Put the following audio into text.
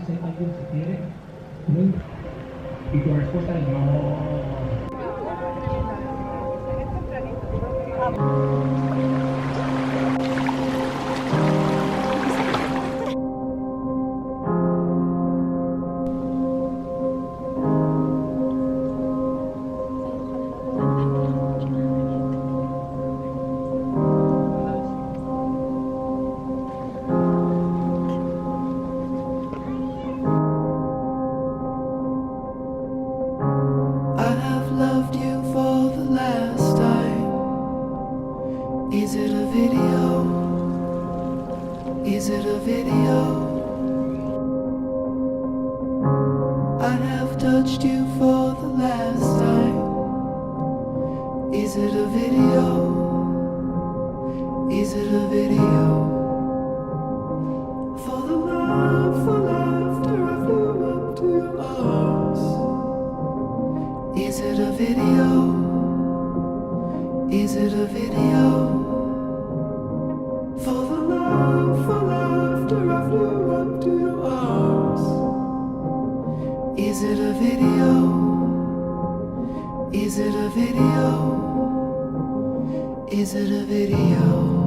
se alguien se quiere, no. Y tu respuesta es no. I have loved you for the last time. Is it a video? Is it a video? I have touched you for the last time. Is it a video? Is it a video? For the love, for laughter, I flew up to your arms. Is it a video? Is it a video? For the love, for laughter, I flew up to your arms. Is it a video? Is it a video? Is it a video?